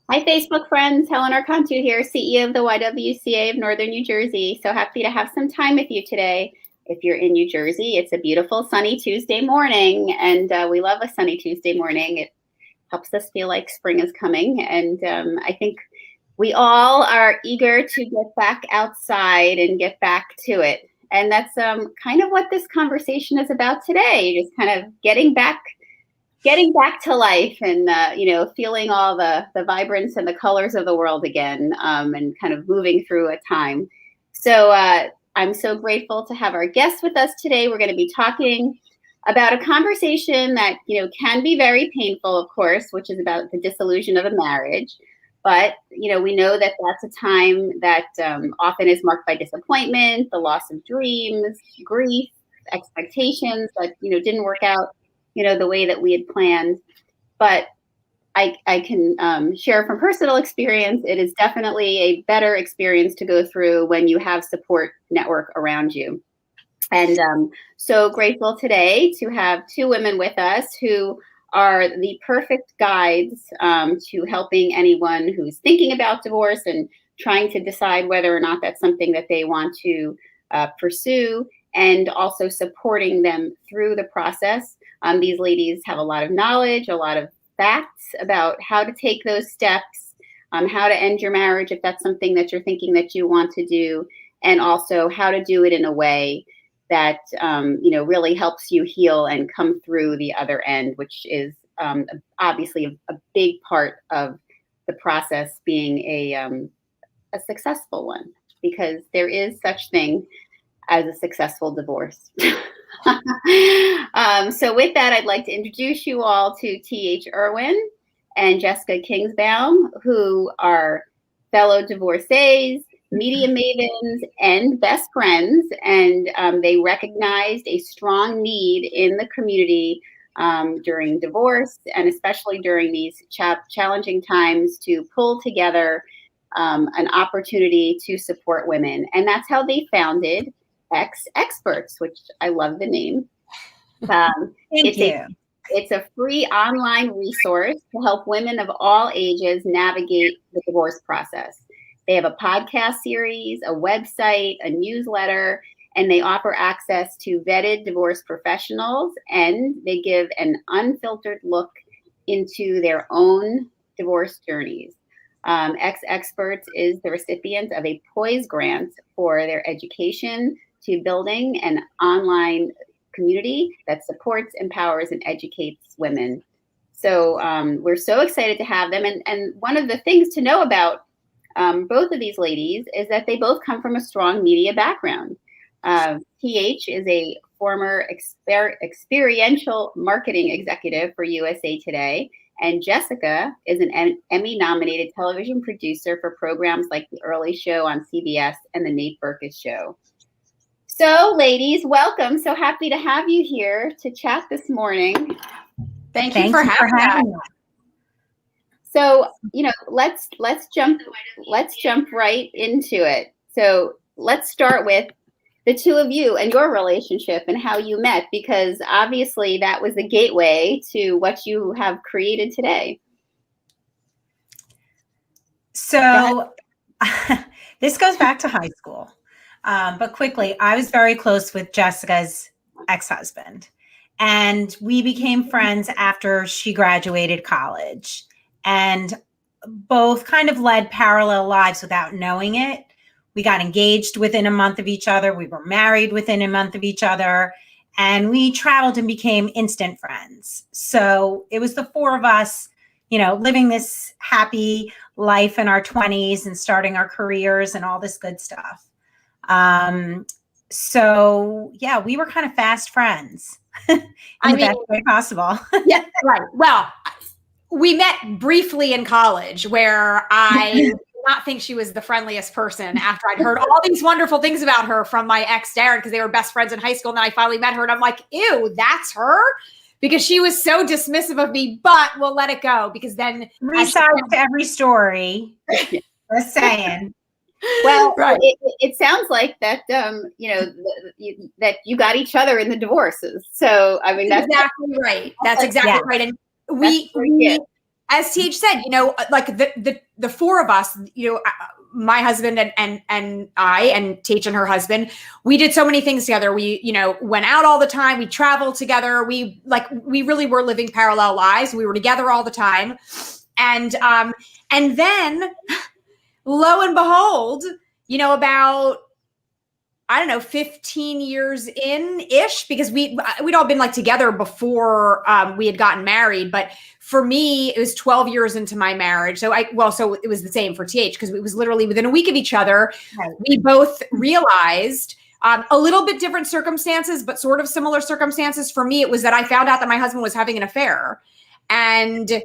Hi, Facebook friends. Helen Archontou here, CEO of the YWCA of Northern New Jersey. So happy to have some time with you today. If you're in New Jersey, it's a beautiful sunny Tuesday morning, and we love a sunny Tuesday morning. It helps us feel like spring is coming, and I think we all are eager to get back outside and get back to it. And that's kind of what this conversation is about today, just kind of getting back to life and feeling all the vibrance and the colors of the world again, and kind of moving through a time. So I'm so grateful to have our guests with us today. We're going to be talking about a conversation that can be very painful, of course, which is about the dissolution of a marriage. But we know that that's a time that often is marked by disappointment, the loss of dreams, grief, expectations that didn't work out the way that we had planned. But I can share from personal experience, it is definitely a better experience to go through when you have support network around you. And so grateful today to have two women with us who are the perfect guides to helping anyone who's thinking about divorce and trying to decide whether or not that's something that they want to pursue, and also supporting them through the process. These ladies have a lot of knowledge, a lot of facts about how to take those steps, how to end your marriage if that's something that you're thinking that you want to do, and also how to do it in a way that really helps you heal and come through the other end, which is obviously a big part of the process being a successful one, because there is such thing as a successful divorce. So with that, I'd like to introduce you all to T.H. Irwin and Jessica Klingbaum, who are fellow divorcees, media mavens, and best friends. And they recognized a strong need in the community during divorce, and especially during these challenging times, to pull together an opportunity to support women. And that's how they founded exEXPERTS, which I love the name. It's a free online resource to help women of all ages navigate the divorce process. They have a podcast series, a website, a newsletter, and they offer access to vetted divorce professionals, and they give an unfiltered look into their own divorce journeys. exEXPERTS is the recipient of a POISE grant for their education to building an online community that supports, empowers, and educates women. So we're so excited to have them. And one of the things to know about both of these ladies is that they both come from a strong media background. TH is a former experiential marketing executive for USA Today, and Jessica is an Emmy-nominated television producer for programs like The Early Show on CBS and The Nate Berkus Show. So, ladies, welcome. So happy to have you here to chat this morning. Thank you for having us. So, let's jump right into it. So let's start with the two of you and your relationship and how you met, because obviously that was the gateway to what you have created today. So this goes back to high school. But quickly, I was very close with Jessica's ex-husband, and we became friends after she graduated college, and both kind of led parallel lives without knowing it. We got engaged within a month of each other. We were married within a month of each other, and we traveled and became instant friends. So it was the four of us, living this happy life in our 20s and starting our careers and all this good stuff. So yeah, we were kind of fast friends in the best way possible. Yeah, right. Well, we met briefly in college, where I did not think she was the friendliest person after I'd heard all these wonderful things about her from my ex, Darren, because they were best friends in high school. And then I finally met her and I'm like, ew, that's her? Because she was so dismissive of me, but we'll let it go, because then three sides to every story. Just saying. Well, right. It sounds like that, that you got each other in the divorces. So, I mean, that's exactly right. That's exactly right. And as TH said, like the four of us, my husband and I and TH and her husband, we did so many things together. We, went out all the time. We traveled together. We really were living parallel lives. We were together all the time. And then lo and behold, about, I don't know, 15 years in-ish, because we'd all been like together before we had gotten married. But for me, it was 12 years into my marriage. So it was the same for TH, because it was literally within a week of each other. Right. We both realized a little bit different circumstances, but sort of similar circumstances. For me, it was that I found out that my husband was having an affair. And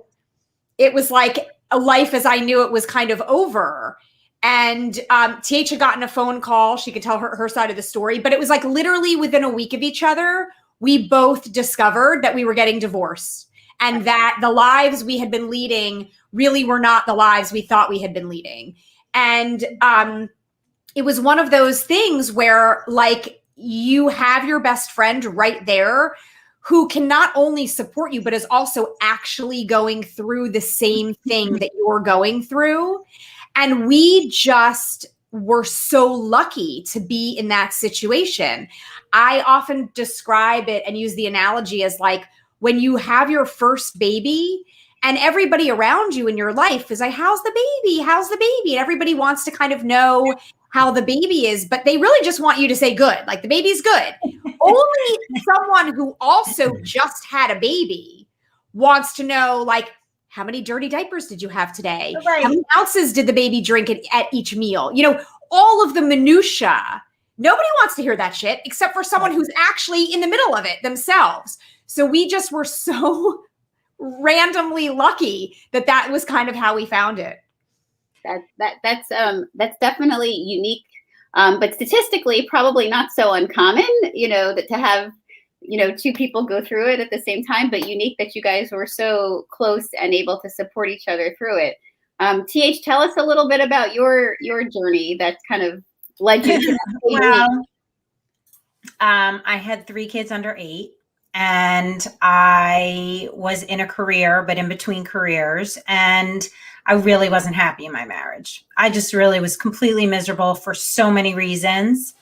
it was like a life as I knew it was kind of over. And TH had gotten a phone call. She could tell her side of the story, but it was like literally within a week of each other, we both discovered that we were getting divorced and that the lives we had been leading really were not the lives we thought we had been leading. And it was one of those things where like you have your best friend right there who can not only support you, but is also actually going through the same thing that you're going through. And we just were so lucky to be in that situation. I often describe it and use the analogy as like when you have your first baby and everybody around you in your life is like, how's the baby? How's the baby? And everybody wants to kind of know how the baby is, but they really just want you to say good, like the baby's good. Only someone who also just had a baby wants to know, like, how many dirty diapers did you have today? Right. How many ounces did the baby drink at each meal? All of the minutia. Nobody wants to hear that shit except for someone who's actually in the middle of it themselves. So we just were so randomly lucky that was kind of how we found it. That's definitely unique, but statistically probably not so uncommon. That to have two people go through it at the same time, but unique that you guys were so close and able to support each other through it. TH, tell us a little bit about your journey that kind of led you to that. Well, I had 3 kids under 8, and I was in a career, but in between careers, and I really wasn't happy in my marriage. I just really was completely miserable for so many reasons.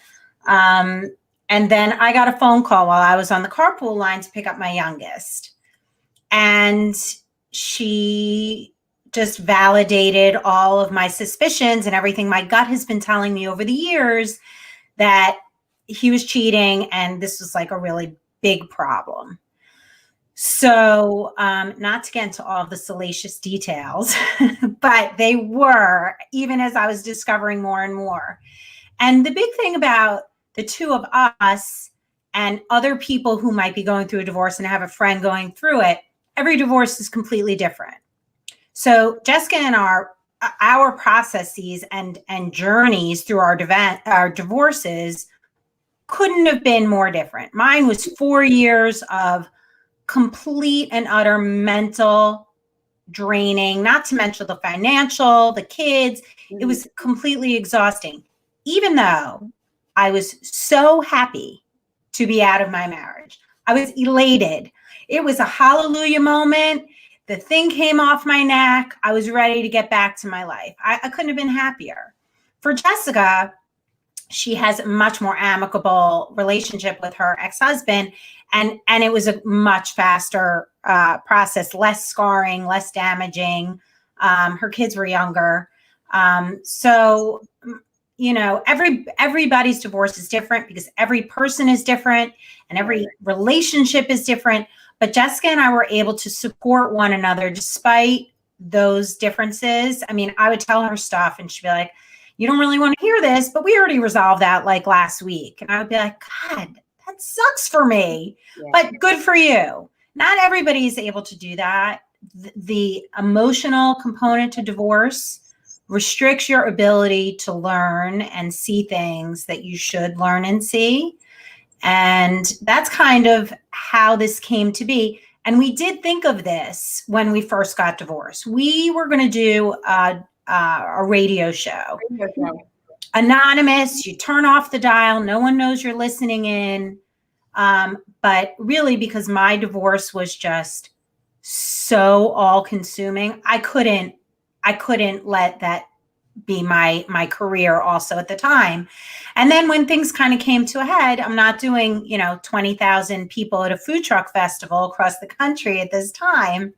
And then I got a phone call while I was on the carpool line to pick up my youngest. And she just validated all of my suspicions and everything my gut has been telling me over the years, that he was cheating and this was like a really big problem. So not to get into all of the salacious details, but they were, even as I was discovering more and more. And the big thing about the two of us and other people who might be going through a divorce and have a friend going through it, every divorce is completely different. So Jessica and our processes and journeys through our divorces couldn't have been more different. Mine was 4 years of complete and utter mental draining, not to mention the financial, the kids. It was completely exhausting, even though I was so happy to be out of my marriage. I was elated. It was a hallelujah moment. The thing came off my neck. I was ready to get back to my life. I couldn't have been happier. For Jessica, she has a much more amicable relationship with her ex-husband, and it was a much faster process, less scarring, less damaging. Her kids were younger. So everybody's divorce is different because every person is different and every relationship is different. But Jessica and I were able to support one another despite those differences. I mean, I would tell her stuff and she'd be like, you don't really want to hear this, but we already resolved that like last week. And I would be like, God, that sucks for me, but good for you. Not everybody is able to do that. The emotional component to divorce restricts your ability to learn and see things that you should learn and see. And that's kind of how this came to be. And we did think of this when we first got divorced. We were going to do a radio show. Anonymous, you turn off the dial. No one knows you're listening in. But really, because my divorce was just so all consuming. I couldn't let that be my career also at the time. And then when things kind of came to a head, I'm not doing, 20,000 people at a food truck festival across the country at this time.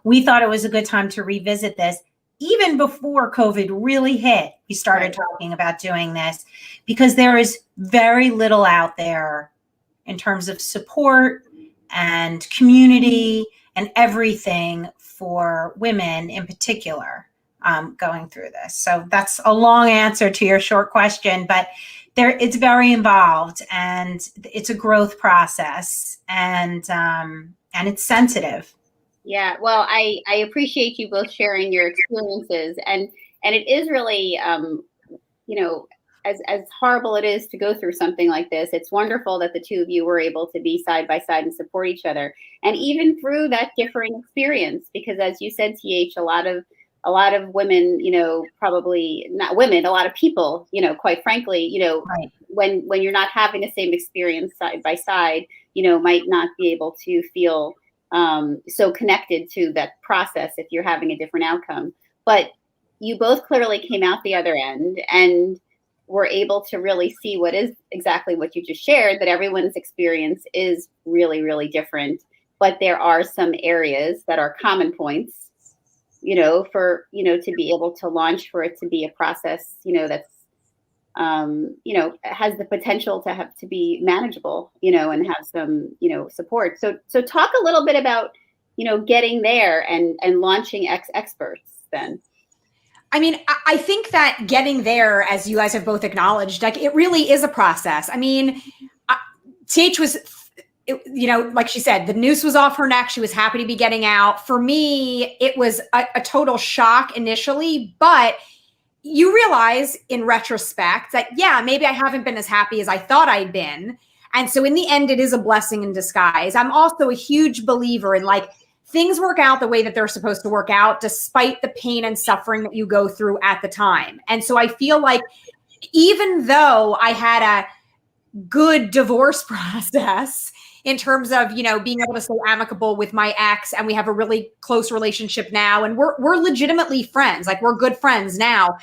We thought it was a good time to revisit this. Even before COVID really hit, we started talking about doing this because there is very little out there in terms of support and community and everything for women in particular going through this. So that's a long answer to your short question, but it's very involved and it's a growth process and it's sensitive. Yeah, well, I appreciate you both sharing your experiences, and it is really, as horrible it is to go through something like this, it's wonderful that the two of you were able to be side by side and support each other, and even through that differing experience, because as you said, TH, a lot of women, probably not women, a lot of people, quite frankly, right. when you're not having the same experience side by side, might not be able to feel so connected to that process if you're having a different outcome. But you both clearly came out the other end and were able to really see what is exactly what you just shared, that everyone's experience is really, really different. But there are some areas that are common points, for, to be able to launch, for it to be a process, that's has the potential to be manageable, and have some, support. So talk a little bit about, getting there and launching exEXPERTS then. I mean, I think that getting there, as you guys have both acknowledged, like it really is a process. I mean, TH was, like she said, the noose was off her neck. She was happy to be getting out. For me, it was a total shock initially, but you realize in retrospect that, yeah, maybe I haven't been as happy as I thought I'd been. And so in the end, it is a blessing in disguise. I'm also a huge believer in things work out the way that they're supposed to work out, despite the pain and suffering that you go through at the time. And so I feel like even though I had a good divorce process in terms of, being able to stay amicable with my ex, and we have a really close relationship now, and we're legitimately friends, we're good friends now,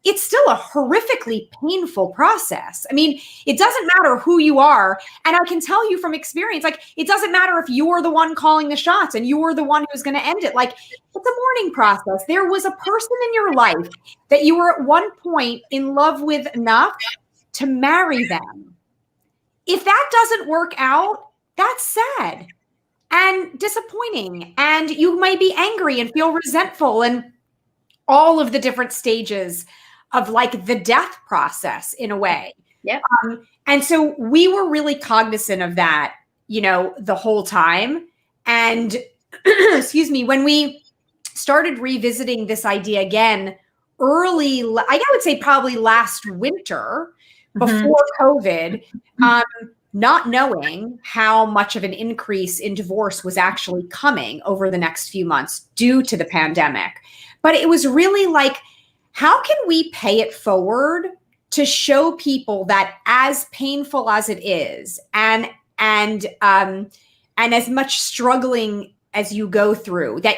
it's still a horrifically painful process. I mean, it doesn't matter who you are. And I can tell you from experience, it doesn't matter if you're the one calling the shots and you're the one who's going to end it. It's a mourning process. There was a person in your life that you were at one point in love with enough to marry them. If that doesn't work out, that's sad and disappointing. And you might be angry and feel resentful and all of the different stages of the death process in a way. Yep. And so we were really cognizant of that, the whole time. And excuse me, when we started revisiting this idea again, I would say probably last winter before COVID, not knowing how much of an increase in divorce was actually coming over the next few months due to the pandemic. But it was really how can we pay it forward to show people that as painful as it is and as much struggling as you go through, that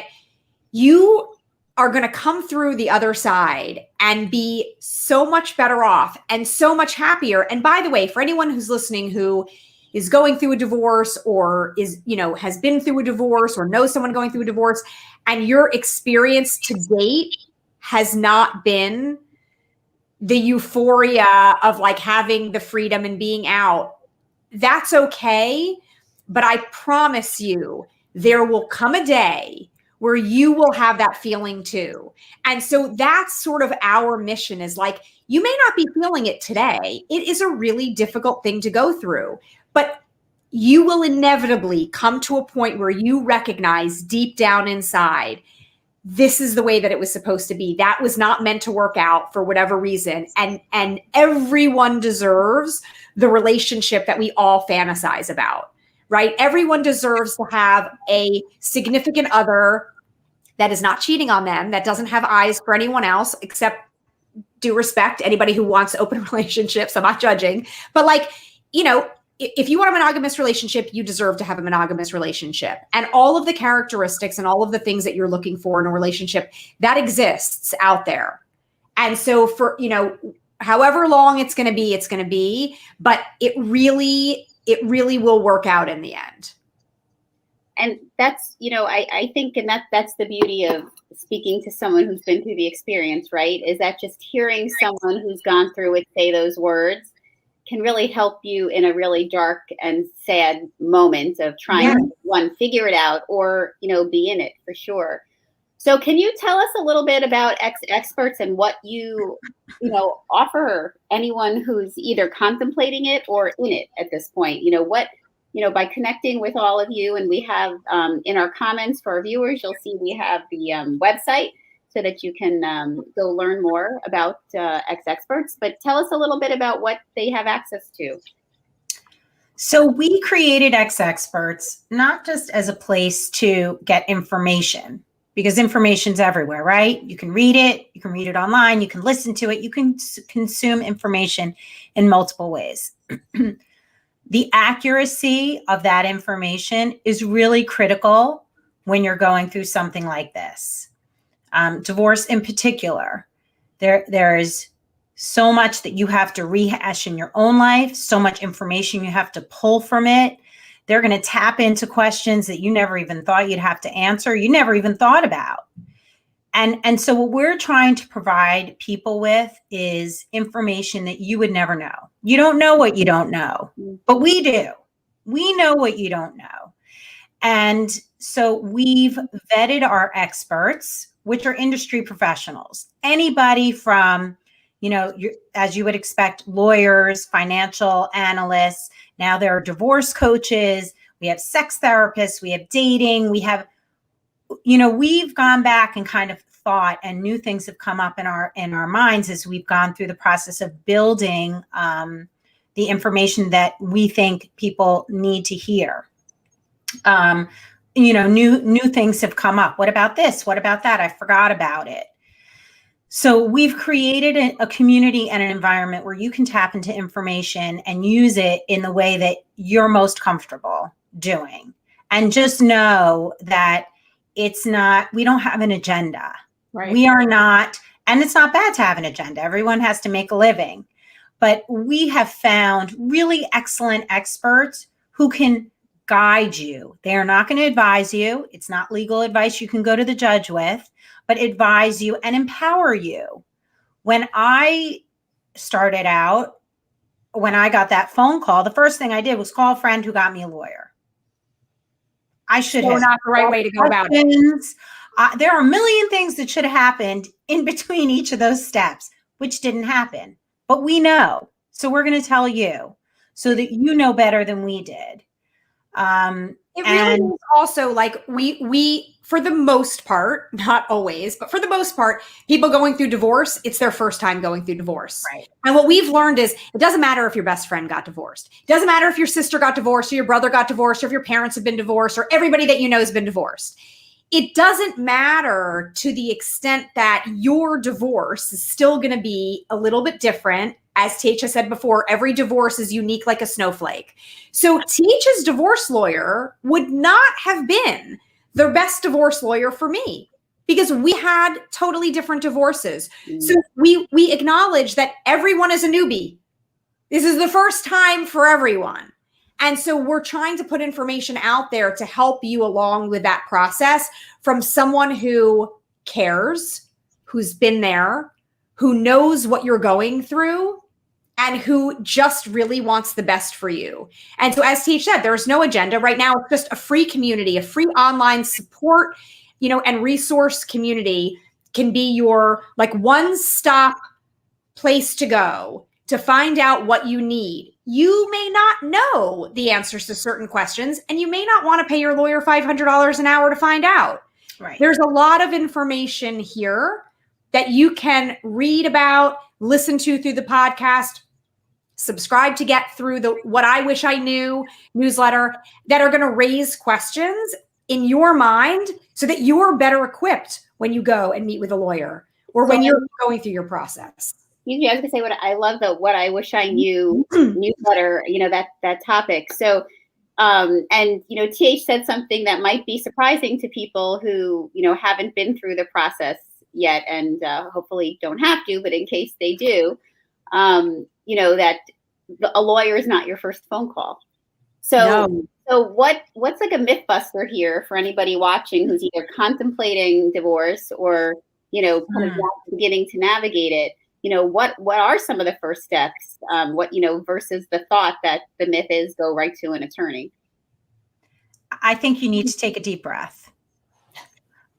you are going to come through the other side and be so much better off and so much happier. And by the way, for anyone who's listening who is going through a divorce or is, has been through a divorce or knows someone going through a divorce, and your experience to date has not been the euphoria of having the freedom and being out, that's okay. But I promise you, there will come a day where you will have that feeling too. And so that's sort of our mission, is you may not be feeling it today. It is a really difficult thing to go through, but you will inevitably come to a point where you recognize deep down inside, this is the way that it was supposed to be. That was not meant to work out for whatever reason. And everyone deserves the relationship that we all fantasize about, right? Everyone deserves to have a significant other that is not cheating on them, that doesn't have eyes for anyone else, except due respect, anybody who wants open relationships. I'm not judging, but if you want a monogamous relationship, you deserve to have a monogamous relationship. And all of the characteristics and all of the things that you're looking for in a relationship, that exists out there. And so for, however long it's going to be, but it really will work out in the end. And that's, I think, and that's the beauty of speaking to someone who's been through the experience, right? Is that just hearing someone who's gone through it say those words can really help you in a really dark and sad moment of trying to, one, figure it out or, be in it for sure. So can you tell us a little bit about exEXPERTS and what you offer anyone who's either contemplating it or in it at this point? By connecting with all of you, and we have in our comments for our viewers, you'll see we have the website so that you can go learn more about exEXPERTS. But tell us a little bit about what they have access to. So we created exEXPERTS not just as a place to get information, because information's everywhere, right? You can read it online, you can listen to it, you can consume information in multiple ways. The accuracy of that information is really critical when you're going through something like this. Divorce in particular, there is so much that you have to rehash in your own life, so much information you have to pull from it. They're going to tap into questions that you never even thought you'd have to answer, you never even thought about. And so what we're trying to provide people with is information that you would never know. You don't know what you don't know, but we do. We know what you don't know. And so we've vetted our experts, which are industry professionals. Anybody from, as you would expect, lawyers, financial analysts. Now there are divorce coaches. We have sex therapists. We have dating. We have, we've gone back and kind of thought, and new things have come up in our minds as we've gone through the process of building the information that we think people need to hear. New things have come up. What about this? What about that? I forgot about it. So we've created a community and an environment where you can tap into information and use it in the way that you're most comfortable doing. And just know that we don't have an agenda. Right. We are not, and it's not bad to have an agenda. Everyone has to make a living. But we have found really excellent experts who can guide you. They are not going to advise you. It's not legal advice you can go to the judge with, but advise you and empower you. When I started out, when I got that phone call, the first thing I did was call a friend who got me a lawyer. I should have. Not the right way to go about it. There are a million things that should have happened in between each of those steps, which didn't happen. But we know. So we're going to tell you so that you know better than we did. It really is also like we, for the most part, not always, but for the most part, people going through divorce, it's their first time going through divorce. Right. And what we've learned is it doesn't matter if your best friend got divorced. It doesn't matter if your sister got divorced or your brother got divorced or if your parents have been divorced or everybody that you know has been divorced. It doesn't matter to the extent that your divorce is still going to be a little bit different. As Teacha said before, every divorce is unique like a snowflake. So Teacha's divorce lawyer would not have been the best divorce lawyer for me because we had totally different divorces. So we acknowledge that everyone is a newbie. This is the first time for everyone. And so we're trying to put information out there to help you along with that process from someone who cares, who's been there, who knows what you're going through, and who just really wants the best for you. And so as Teach said, there's no agenda right now. It's just a free community, a free online support, and resource community can be your like one-stop place to go to find out what you need. You may not know the answers to certain questions, and you may not want to pay your lawyer $500 an hour to find out. Right. There's a lot of information here that you can read about, listen to through the podcast, subscribe to get through the What I Wish I Knew newsletter that are going to raise questions in your mind so that you're better equipped when you go and meet with a lawyer or when you're going through your process. excuse me, I was gonna say what I love the what I wish I knew newsletter, that topic. So and TH said something that might be surprising to people who, haven't been through the process yet and hopefully don't have to, but in case they do, that a lawyer is not your first phone call. So No. so what's like a myth buster here for anybody watching who's either contemplating divorce or, kind of beginning to navigate it? What are some of the first steps? Versus the thought that the myth is go right to an attorney. I think you need to take a deep breath.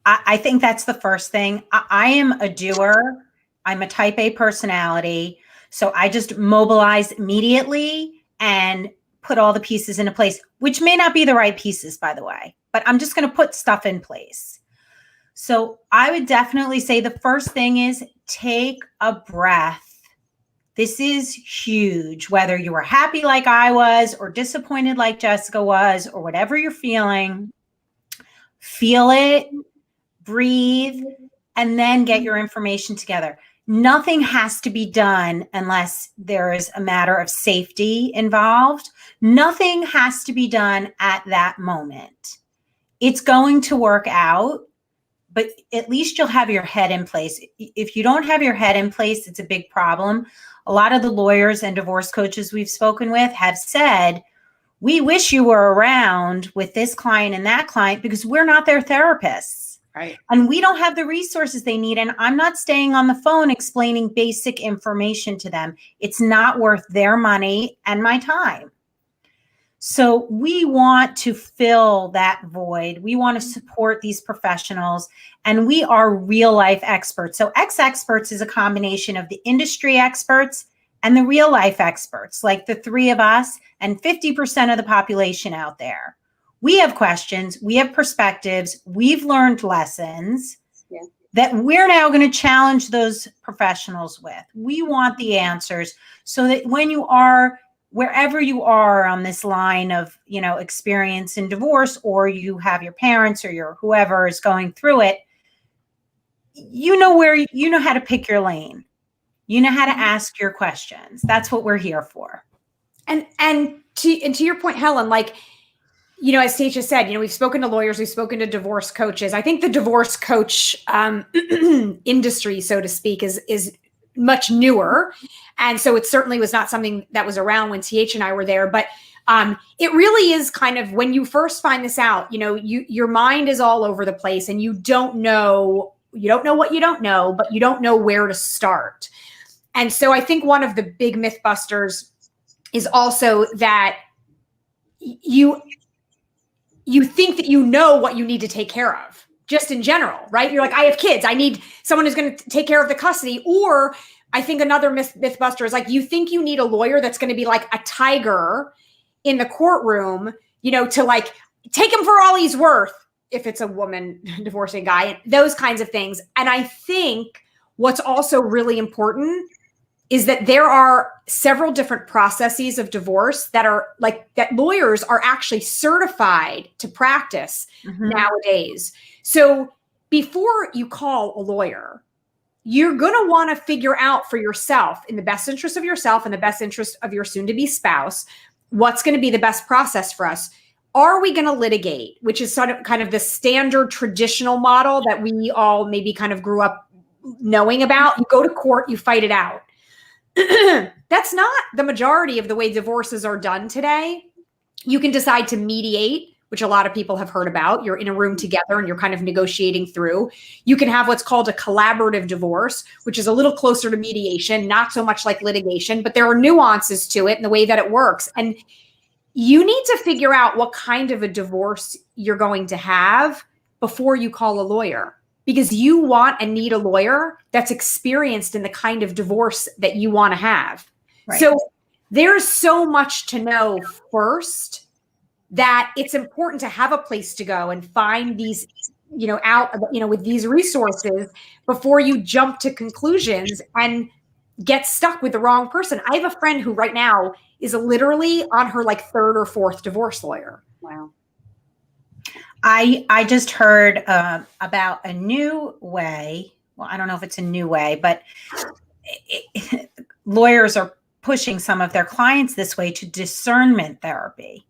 I think that's the first thing. I am a doer. I'm a type A personality. So I just mobilize immediately and put all the pieces into place, which may not be the right pieces, by the way, but I'm just going to put stuff in place. So I would definitely say the first thing is take a breath. This is huge, whether you were happy like I was or disappointed like Jessica was, or whatever you're feeling, feel it, breathe, and then get your information together. Nothing has to be done unless there is a matter of safety involved. Nothing has to be done at that moment. It's going to work out, but at least you'll have your head in place. If you don't have your head in place, it's a big problem. A lot of the lawyers and divorce coaches we've spoken with have said, we wish you were around with this client and that client because we're not their therapists. Right. And we don't have the resources they need. And I'm not staying on the phone explaining basic information to them. It's not worth their money and my time. So we want to fill that void. We want to support these professionals, and we are real life experts. So exEXPERTS is a combination of the industry experts and the real life experts, like the three of us and 50% of the population out there. We have questions, we have perspectives, we've learned lessons that we're now going to challenge those professionals with. We want the answers so that when you are, wherever you are on this line of, experience in divorce, or you have your parents or your whoever is going through it, you know how to pick your lane. You know how to ask your questions. That's what we're here for. And to your point, Helen, as Stacia said, we've spoken to lawyers, we've spoken to divorce coaches. I think the divorce coach industry, so to speak, is much newer. And so it certainly was not something that was around when TH and I were there. But it really is kind of when you first find this out, your mind is all over the place and you don't know what you don't know, but you don't know where to start. And so I think one of the big myth busters is also that you think that you know what you need to take care of just in general, right? You're like, I have kids. I need someone who's going to take care of the custody. Or I think another myth buster is you think you need a lawyer that's going to be like a tiger in the courtroom, to take him for all he's worth if it's a woman divorcing a guy, and those kinds of things. And I think what's also really important is that there are several different processes of divorce that lawyers are actually certified to practice nowadays. So before you call a lawyer, you're going to want to figure out for yourself, in the best interest of yourself and the best interest of your soon-to-be spouse, what's going to be the best process for us. Are we going to litigate, which is kind of the standard traditional model that we all maybe kind of grew up knowing about? You go to court, you fight it out. That's not the majority of the way divorces are done today. You can decide to mediate, which a lot of people have heard about. You're in a room together and you're kind of negotiating through. You can have what's called a collaborative divorce, which is a little closer to mediation, not so much like litigation, but there are nuances to it and the way that it works. And you need to figure out what kind of a divorce you're going to have before you call a lawyer, because you want and need a lawyer that's experienced in the kind of divorce that you want to have. Right. So there's so much to know first that it's important to have a place to go and find these, with these resources before you jump to conclusions and get stuck with the wrong person. I have a friend who right now is literally on her third or fourth divorce lawyer. Wow. I just heard about a new way. Well, I don't know if it's a new way, but lawyers are pushing some of their clients this way to discernment therapy.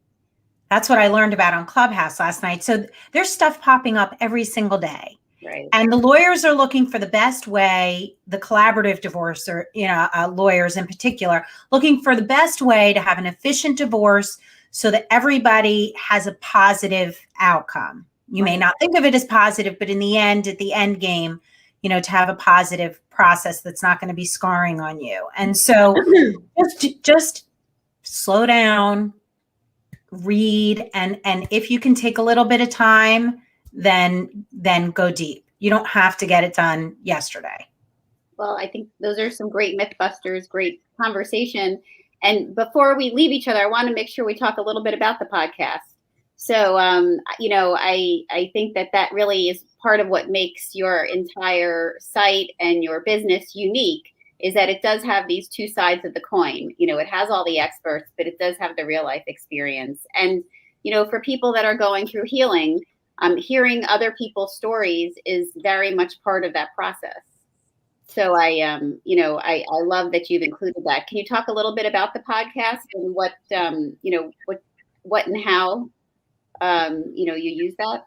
That's what I learned about on Clubhouse last night. So there's stuff popping up every single day. Right. And the lawyers are looking for the best way, the collaborative divorce or, lawyers in particular, looking for the best way to have an efficient divorce so that everybody has a positive outcome. You may not think of it as positive, but in the end, at the end game, to have a positive process that's not going to be scarring on you. And so just slow down, read, and if you can take a little bit of time, then go deep. You don't have to get it done yesterday. Well, I think those are some great Mythbusters, great conversation. And before we leave each other, I want to make sure we talk a little bit about the podcast. So, I think that really is part of what makes your entire site and your business unique, is that it does have these two sides of the coin. It has all the experts, but it does have the real life experience. And, for people that are going through healing, hearing other people's stories is very much part of that process. So I love that you've included that. Can you talk a little bit about the podcast and what and how, you use that?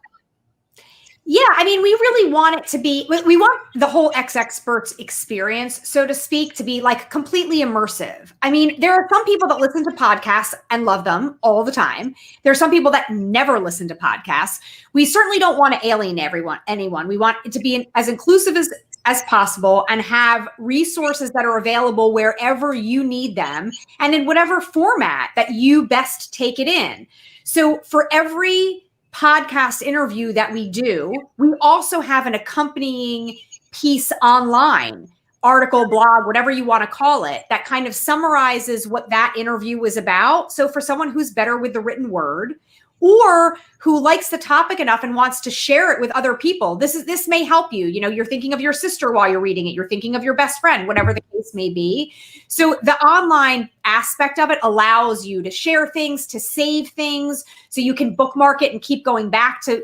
Yeah, I mean, we really want it to be, we want the whole exEXPERTS experience, so to speak, to be like completely immersive. I mean, there are some people that listen to podcasts and love them all the time. There are some people that never listen to podcasts. We certainly don't want to alienate anyone. We want it to be as inclusive as possible and have resources that are available wherever you need them and in whatever format that you best take it in. So for every podcast interview that we do, we also have an accompanying piece online, article, blog, whatever you want to call it, that kind of summarizes what that interview was about. So for someone who's better with the written word, or who likes the topic enough and wants to share it with other people, this may help you. You're thinking of your sister while you're reading it. You're thinking of your best friend, whatever the case may be. So the online aspect of it allows you to share things, to save things, so you can bookmark it and keep going back to,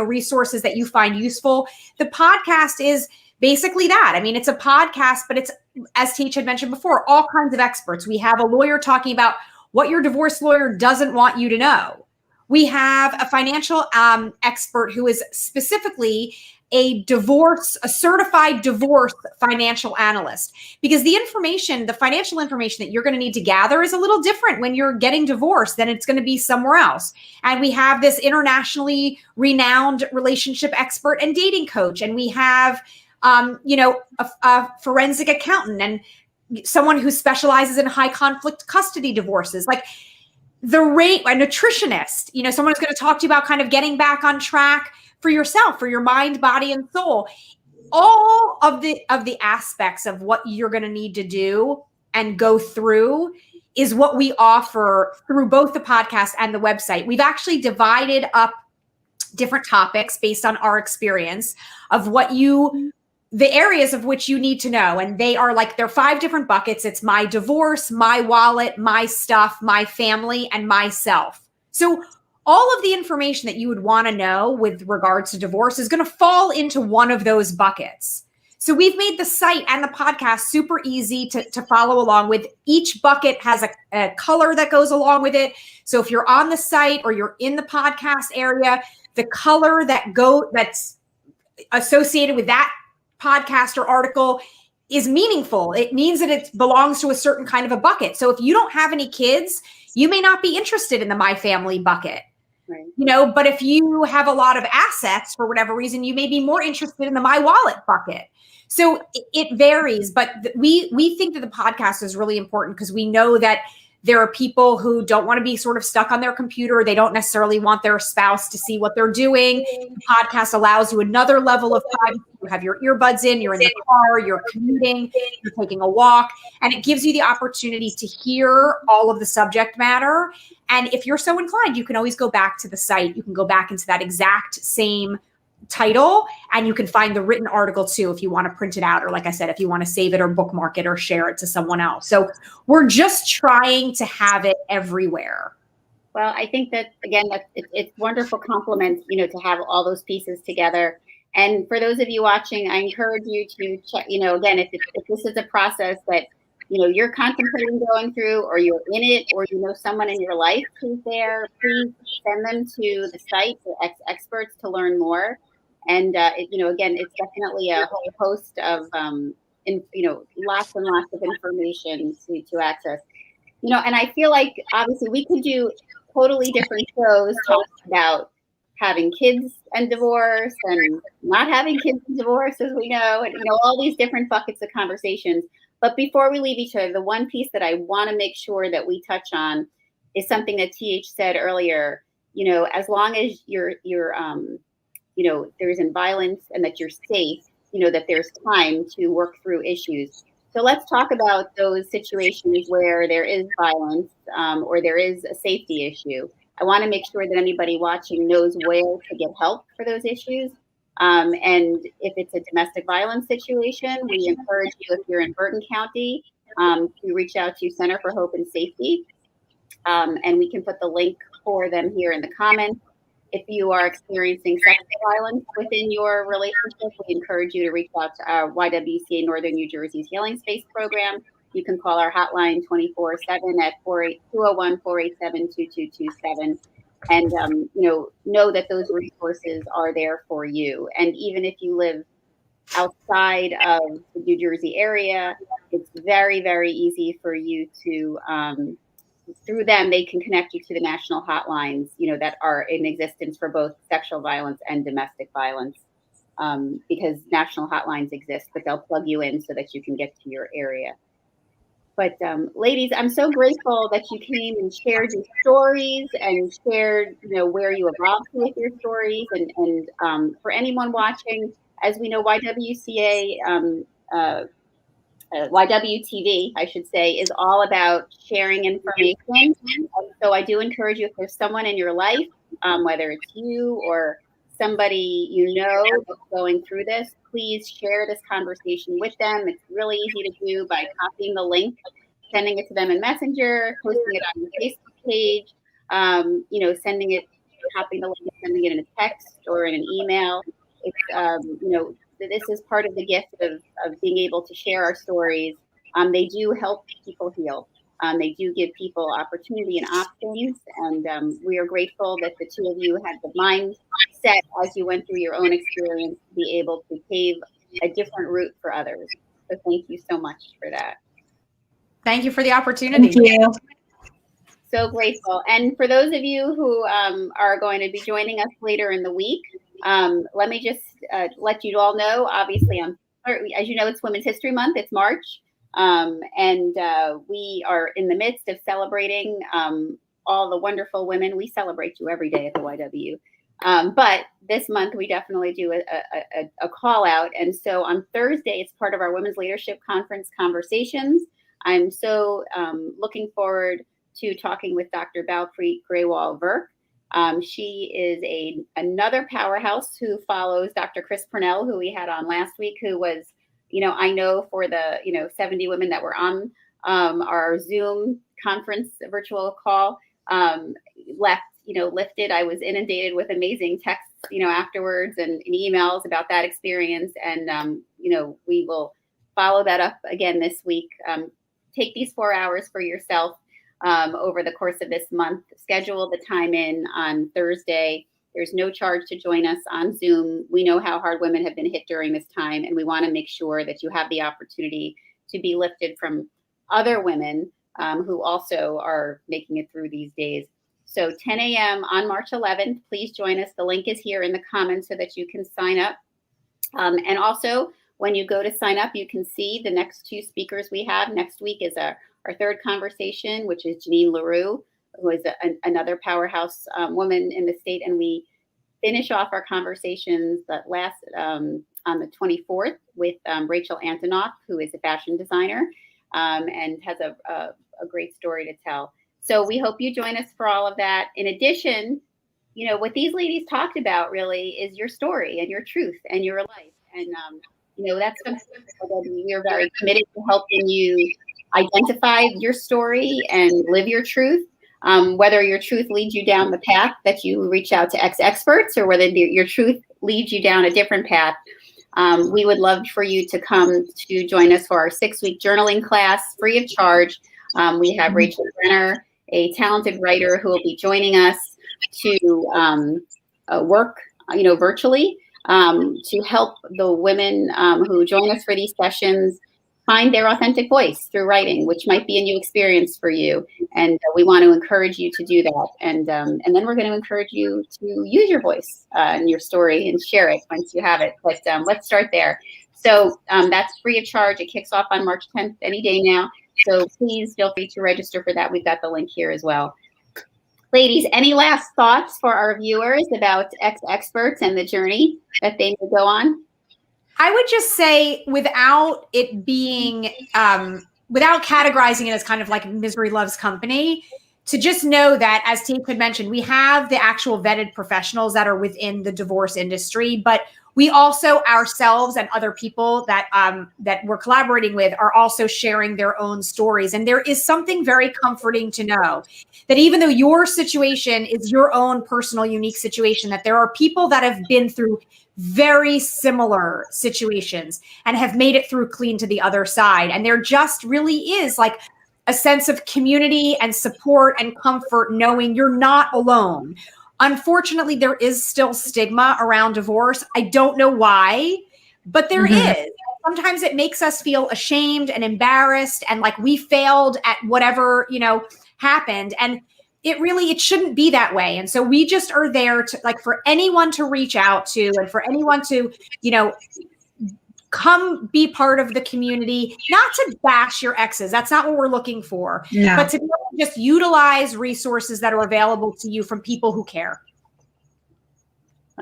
resources that you find useful. The podcast is basically that. I mean, it's a podcast, but it's, as Teach had mentioned before, all kinds of experts. We have a lawyer talking about what your divorce lawyer doesn't want you to know. We have a financial expert who is specifically a certified divorce financial analyst, because the financial information that you're going to need to gather is a little different when you're getting divorced than it's going to be somewhere else. And we have this internationally renowned relationship expert and dating coach. And we have, a forensic accountant and someone who specializes in high conflict custody divorces. Like, a nutritionist, someone who's going to talk to you about kind of getting back on track for yourself, for your mind, body, and soul. All of the aspects of what you're going to need to do and go through is what we offer through both the podcast and the website. We've actually divided up different topics based on our experience of the areas of which you need to know. And they're 5 different buckets. It's my divorce, my wallet, my stuff, my family, and myself. So all of the information that you would want to know with regards to divorce is going to fall into one of those buckets. So we've made the site and the podcast super easy to follow along with. Each bucket has a color that goes along with it. So if you're on the site or you're in the podcast area, the color that's associated with that podcast or article is meaningful. It means that it belongs to a certain kind of a bucket. So if you don't have any kids, you may not be interested in the My Family bucket. Right. But if you have a lot of assets for whatever reason, you may be more interested in the My Wallet bucket. So it varies, but we think that the podcast is really important because we know that there are people who don't want to be sort of stuck on their computer. They don't necessarily want their spouse to see what they're doing. The podcast allows you another level of privacy. You have your earbuds in, you're in the car, you're commuting, you're taking a walk, and it gives you the opportunity to hear all of the subject matter. And if you're so inclined, you can always go back to the site. You can go back into that exact same title and you can find the written article too if you want to print it out, or like I said, if you want to save it or bookmark it or share it to someone else. So we're just trying to have it everywhere. Well, I think that again, it's wonderful compliment, to have all those pieces together. And for those of you watching, I encourage you to check, again, if this is a process that, you're contemplating going through, or you're in it, or someone in your life who's there, please send them to the site, the exEXPERTS, to learn more. And, again, it's definitely a whole host of, lots and lots of information to access. And I feel like, obviously, we could do totally different shows talking about having kids and divorce and not having kids and divorce, as we know, and, all these different buckets of conversations. But before we leave each other, the one piece that I want to make sure that we touch on is something that TH said earlier. As long as you're there isn't violence and that you're safe, that there's time to work through issues. So let's talk about those situations where there is violence or there is a safety issue. I want to make sure that anybody watching knows where to get help for those issues. And if it's a domestic violence situation, we encourage you, if you're in Burton County, to reach out to Center for Hope and Safety. And we can put the link for them here in the comments. If you are experiencing sexual violence within your relationship, we encourage you to reach out to our YWCA Northern New Jersey's Healing Space program. You can call our hotline 24/7 at 201-487-2227. And, know that those resources are there for you. And even if you live outside of the New Jersey area, it's very, very easy for you to, through them, they can connect you to the national hotlines, that are in existence for both sexual violence and domestic violence, because national hotlines exist, but they'll plug you in so that you can get to your area. But ladies, I'm so grateful that you came and shared your stories and shared, where you evolved with your stories. And for anyone watching, as we know, YWCA, YWTV, I should say, is all about sharing information. So I do encourage you, if there's someone in your life, whether it's you or somebody that's going through this, please share this conversation with them. It's really easy to do by copying the link, sending it to them in Messenger, posting it on your Facebook page, copying the link, sending it in a text or in an email. It's, this is part of the gift of being able to share our stories. They do help people heal. They do give people opportunity and options. And we are grateful that the two of you had the mindset as you went through your own experience to be able to pave a different route for others. So thank you so much for that. Thank you for the opportunity. Thank you. So grateful. And for those of you who are going to be joining us later in the week, let me just let you all know, obviously, as you know, it's Women's History Month. It's March. And we are in the midst of celebrating all the wonderful women. We celebrate you every day at the YW. But this month, we definitely do a call out. And so on Thursday, it's part of our Women's Leadership Conference conversations. I'm so looking forward to talking with Dr. Balpreet Grewal-Virk. She is another powerhouse who follows Dr. Chris Purnell, who we had on last week, who was, I know for the, 70 women that were on our Zoom conference virtual call, lifted. I was inundated with amazing texts, afterwards and emails about that experience. And, we will follow that up again this week. Take these 4 hours for yourself over the course of this month. Schedule the time in on Thursday. There's no charge to join us on Zoom. We know how hard women have been hit during this time, and we want to make sure that you have the opportunity to be lifted from other women who also are making it through these days. So 10 a.m. on March 11th, please join us. The link is here in the comments so that you can sign up. And also, when you go to sign up, you can see the next two speakers we have. Next week is our third conversation, which is Janine LaRue, who is another powerhouse woman in the state. And we finish off our conversations that last on the 24th with Rachel Antonoff, who is a fashion designer and has a great story to tell. So we hope you join us for all of that. In addition, what these ladies talked about really is your story and your truth and your life. And, that's something that we are very committed to helping you identify your story and live your truth. Whether your truth leads you down the path that you reach out to exEXPERTS, or whether your truth lead you down a different path, we would love for you to come to join us for our 6-week journaling class, free of charge. We have Rachel Brenner, a talented writer, who will be joining us to work, virtually, to help the women who join us for these sessions find their authentic voice through writing, which might be a new experience for you. And we want to encourage you to do that. And then we're going to encourage you to use your voice and your story and share it once you have it. But let's start there. So that's free of charge. It kicks off on March 10th, any day now. So please feel free to register for that. We've got the link here as well. Ladies, any last thoughts for our viewers about exEXPERTS and the journey that they may go on? I would just say, without it being, without categorizing it as kind of like misery loves company, to just know that, as Tate had mentioned, we have the actual vetted professionals that are within the divorce industry, but we also ourselves and other people that that we're collaborating with are also sharing their own stories. And there is something very comforting to know that even though your situation is your own personal, unique situation, that there are people that have been through very similar situations and have made it through clean to the other side. And there just really is like a sense of community and support and comfort knowing you're not alone. Unfortunately, there is still stigma around divorce. I don't know why, but there is. Sometimes it makes us feel ashamed and embarrassed and like we failed at whatever, happened. And it shouldn't be that way. And so we just are there to, like, for anyone to reach out to and for anyone to, come be part of the community, not to bash your exes. That's not what we're looking for, but to just utilize resources that are available to you from people who care.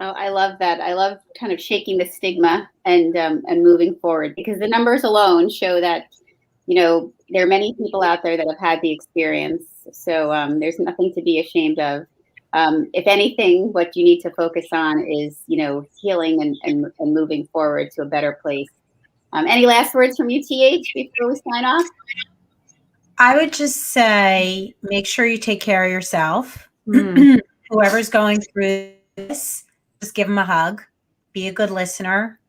Oh, I love that. I love kind of shaking the stigma and moving forward, because the numbers alone show that, there are many people out there that have had the experience. So there's nothing to be ashamed of. If anything, what you need to focus on is, healing and moving forward to a better place. Any last words from you, TH, before we sign off? I would just say, make sure you take care of yourself. Whoever's going through this, just give them a hug. Be a good listener.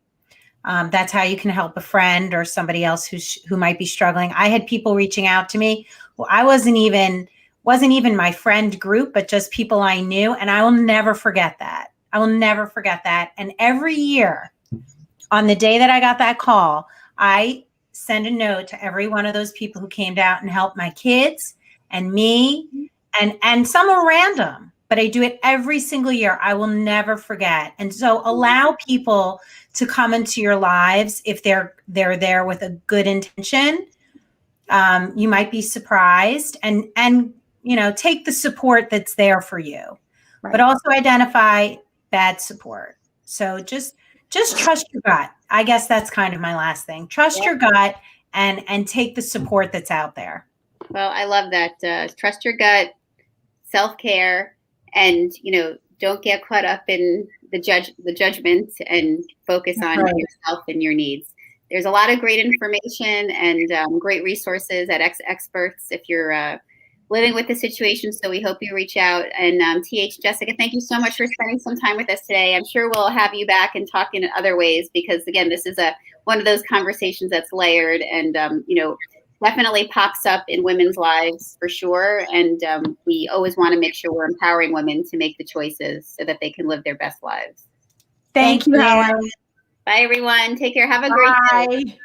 That's how you can help a friend or somebody else who might be struggling. I had people reaching out to me. Well, I wasn't even my friend group, but just people I knew. And I will never forget that. I will never forget that. And every year on the day that I got that call, I send a note to every one of those people who came out and helped my kids and me, and some are random, but I do it every single year. I will never forget. And so allow people to come into your lives if they're there with a good intention. You might be surprised and take the support that's there for you, but also identify bad support. So just trust your gut. I guess that's kind of my last thing. Trust your gut and take the support that's out there. Well, I love that. Trust your gut, self-care, and, don't get caught up in the judgment, and focus on yourself and your needs. There's a lot of great information and great resources at exEXPERTS if you're living with the situation. So we hope you reach out. And TH, Jessica, thank you so much for spending some time with us today. I'm sure we'll have you back and talk in other ways, because again, this is one of those conversations that's layered and, definitely pops up in women's lives for sure. And we always want to make sure we're empowering women to make the choices so that they can live their best lives. Thank you, Helen. Bye, everyone. Take care. Have a great day.